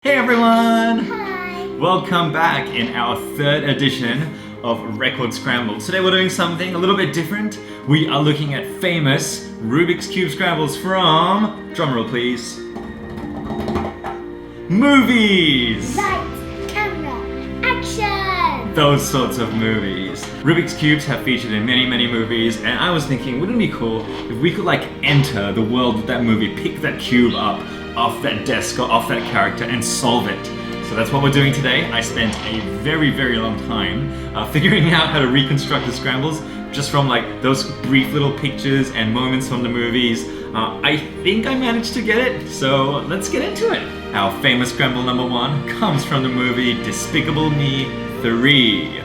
Hey everyone! Hi! Welcome back in our third edition of Record Scrambles. Today we're doing something a little bit different. We are looking at famous Rubik's Cube scrambles from, drumroll please, movies! Light, camera, action! Those sorts of movies. Rubik's Cubes have featured in many movies, and I was thinking, wouldn't it be cool if we could enter the world of that movie, pick that cube up off that desk or off that character and solve it. So that's what we're doing today. I spent a very long time figuring out how to reconstruct the scrambles just from those brief little pictures and moments from the movies. I think I managed to get it, so let's get into it. Our famous scramble number one comes from the movie Despicable Me 3.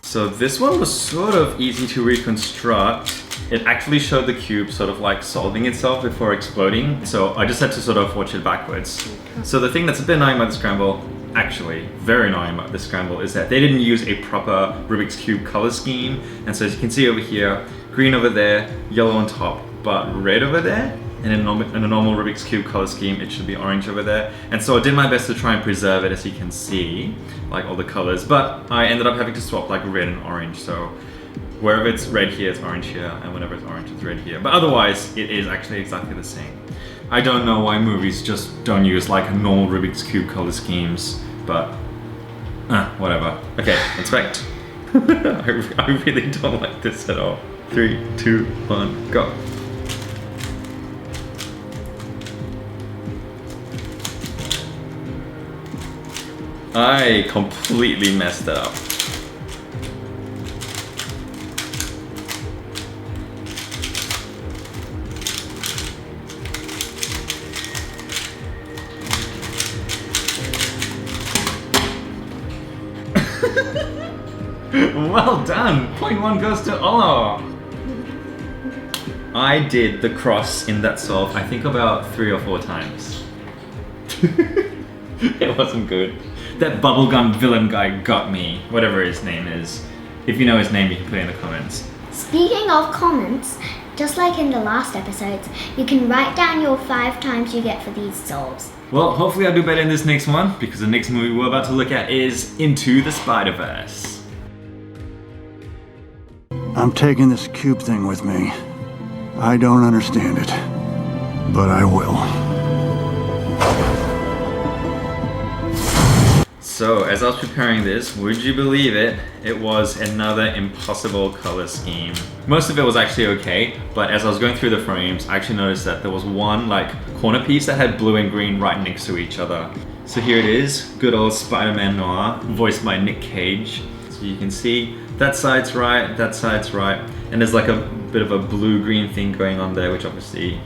So this one was sort of easy to reconstruct. It actually showed the cube sort of solving itself before exploding. So I just had to sort of watch it backwards. So the thing that's a bit annoying about the scramble, actually very annoying about this scramble, is that they didn't use a proper Rubik's Cube color scheme. And so as you can see over here, green over there, yellow on top, but red over there. And in a normal Rubik's Cube color scheme, it should be orange over there. And so I did my best to try and preserve it, as you can see, all the colors. But I ended up having to swap red and orange. So wherever it's red here, it's orange here. And whenever it's orange, it's red here. But otherwise, it is actually exactly the same. I don't know why movies just don't use normal Rubik's Cube color schemes. But, whatever. Okay, inspect. I really don't like this at all. 3, 2, 1, go. I completely messed it up. Well done! Point 1 goes to Ola. I did the cross in that solve, I think about 3 or 4 times. It wasn't good. That bubblegum villain guy got me, whatever his name is. If you know his name, you can put it in the comments. Speaking of comments, just like in the last episodes, you can write down your 5 times you get for these solves. Well, hopefully I'll do better in this next one, because the next movie we're about to look at is Into the Spiderverse. I'm taking this cube thing with me. I don't understand it, but I will. So, as I was preparing this, would you believe it, it was another impossible color scheme. Most of it was actually okay, but as I was going through the frames, I actually noticed that there was one corner piece that had blue and green right next to each other. So here it is, good old Spiderman Noir, voiced by Nick Cage. So you can see, that side's right, and there's a bit of a blue-green thing going on there, which obviously,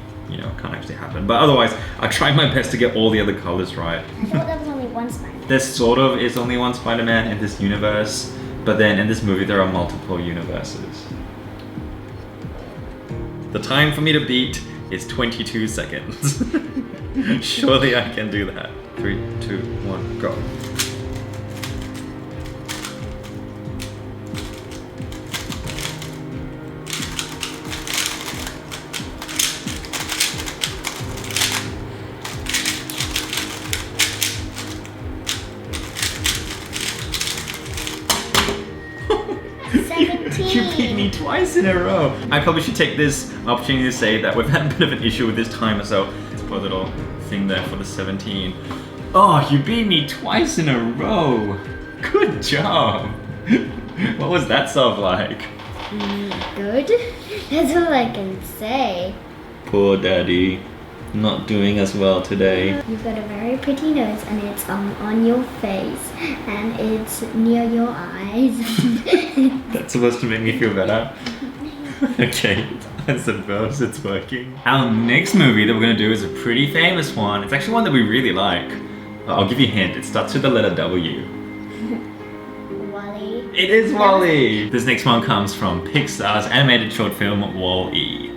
can't actually happen. But otherwise, I tried my best to get all the other colors right. I thought there was only one Spider-Man. There sort of is only one Spider-Man in this universe, but then in this movie there are multiple universes. The time for me to beat is 22 seconds. Surely I can do that. 3, 2, 1, go. You beat me twice in a row. I probably should take this opportunity to say that we've had a bit of an issue with this timer, so let's put a little thing there for the 17. Oh, you beat me twice in a row. Good job. What was that solve like? Good. That's all I can say. Poor daddy. Not doing as well today. You've got a very pretty nose, and it's on your face, and it's near your eyes. That's supposed to make me feel better? Okay, I suppose it's working. Our next movie that we're going to do is a pretty famous one. It's actually one that we really like. I'll give you a hint. It starts with the letter W. Wally. It is Wall-E! This next one comes from Pixar's animated short film Wall-E.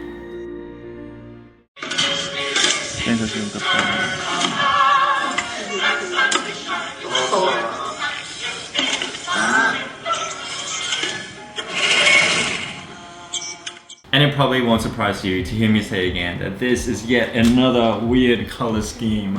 And it probably won't surprise you to hear me say again that this is yet another weird color scheme.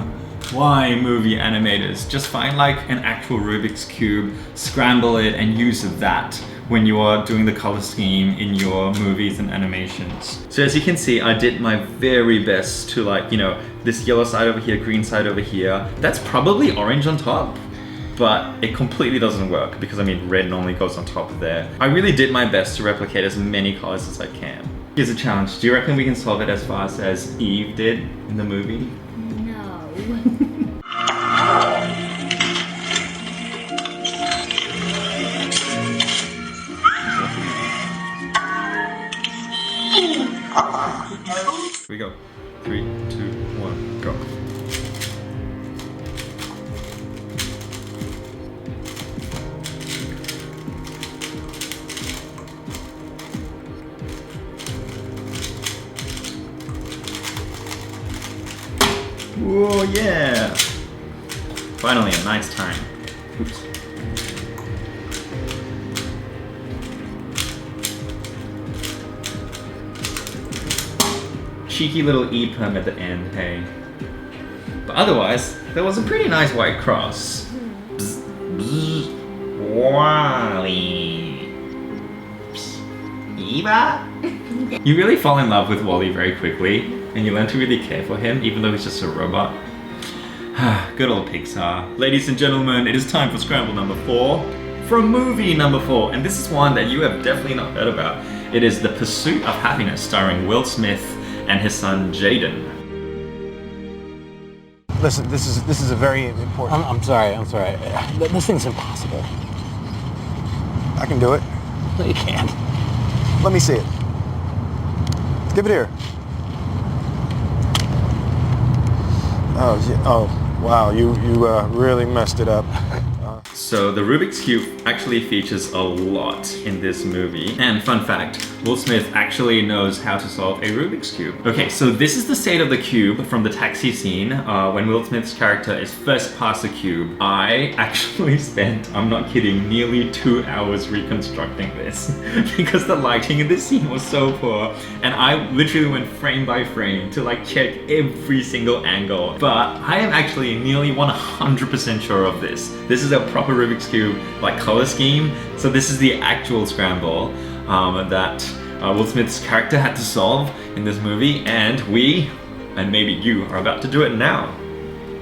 Why, movie animators? Just find like an actual Rubik's Cube, scramble it, and use that when you are doing the color scheme in your movies and animations. So as you can see, I did my very best to like, you know, this yellow side over here, green side over here. That's probably orange on top, but it completely doesn't work because I mean, red normally goes on top of there. I really did my best to replicate as many colors as I can. Here's a challenge. Do you reckon we can solve it as fast as Eve did in the movie? No. Here we go. 3, 2, 1, go. Whoa, yeah! Finally, a nice time. Oops. Cheeky little E-perm at the end, hey. But otherwise, there was a pretty nice white cross. Bzz, bzz, Wally. Eva? You really fall in love with Wally very quickly, and you learn to really care for him, even though he's just a robot. Good old Pixar. Ladies and gentlemen, it is time for Scramble number 4 from movie number 4, and this is one that you have definitely not heard about. It is The Pursuit of Happyness, starring Will Smith and his son Jaden. Listen, this is a very important. I'm sorry. This thing's impossible. I can do it. No, you can't. Let me see it. Give it here. Oh, wow, you really messed it up. So the Rubik's Cube actually features a lot in this movie. And fun fact, Will Smith actually knows how to solve a Rubik's Cube. Okay, so this is the state of the cube from the taxi scene when Will Smith's character is first past the cube. I actually spent, I'm not kidding, nearly 2 hours reconstructing this because the lighting in this scene was so poor. And I literally went frame by frame to like check every single angle. But I am actually nearly 100% sure of this. This is a proper Rubik's Cube like color scheme. So this is the actual scramble that Will Smith's character had to solve in this movie, and we, and maybe you, are about to do it now.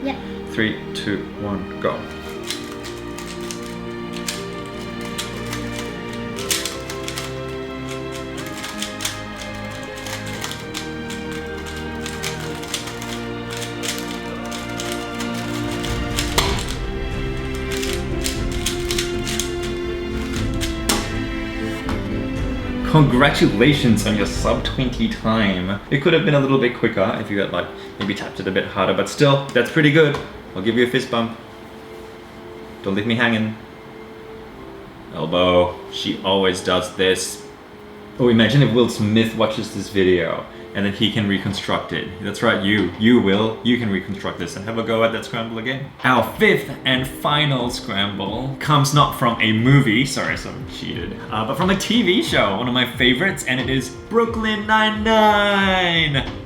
Yep. 3, 2, 1, go. Congratulations on your sub-20 time. It could have been a little bit quicker if you had like maybe tapped it a bit harder, but still, that's pretty good. I'll give you a fist bump. Don't leave me hanging. Elbow. She always does this. Oh, imagine if Will Smith watches this video and then he can reconstruct it. That's right, you will. You can reconstruct this and have a go at that scramble again. Our 5th and final scramble comes not from a movie, sorry, someone cheated, but from a TV show, one of my favorites, and it is Brooklyn Nine-Nine.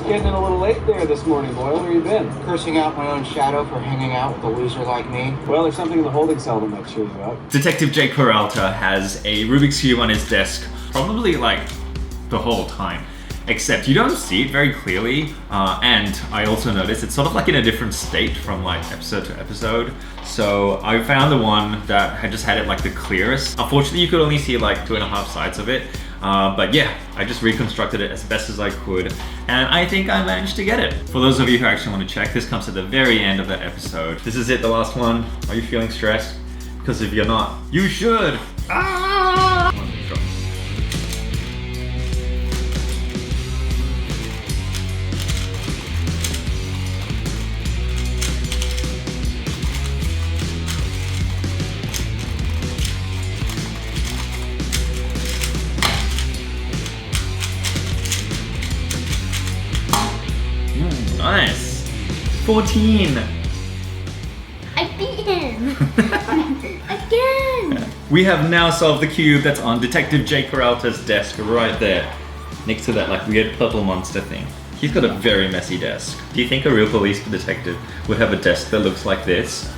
Getting in a little late there this morning, Boyle. Where you been? Cursing out my own shadow for hanging out with a loser like me. Well, there's something in the holding cell that might cheer you up. Detective Jake Peralta has a Rubik's Cube on his desk, probably like the whole time. Except you don't see it very clearly, and I also noticed it's sort of like in a different state from like episode to episode. So I found the one that had just had it like the clearest. Unfortunately, you could only see like 2.5 sides of it. But yeah, I just reconstructed it as best as I could, and I think I managed to get it. For those of you who actually want to check, this comes at the very end of the episode. This is it, the last one. Are you feeling stressed? Because if you're not, you should. Ah! Nice. 14. I beat him. Again. We have now solved the cube that's on Detective Jake Peralta's desk right there. Next to that like weird purple monster thing. He's got a very messy desk. Do you think a real police detective would have a desk that looks like this?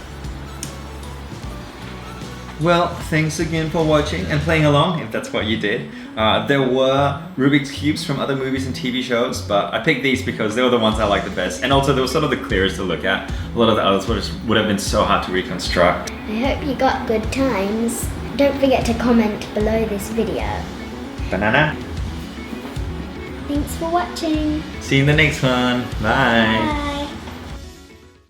Well, thanks again for watching and playing along, if that's what you did. There were Rubik's Cubes from other movies and TV shows, but I picked these because they were the ones I liked the best. And also they were sort of the clearest to look at. A lot of the others would have been so hard to reconstruct. I hope you got good times. Don't forget to comment below this video. Banana. Thanks for watching. See you in the next one. Bye. Bye.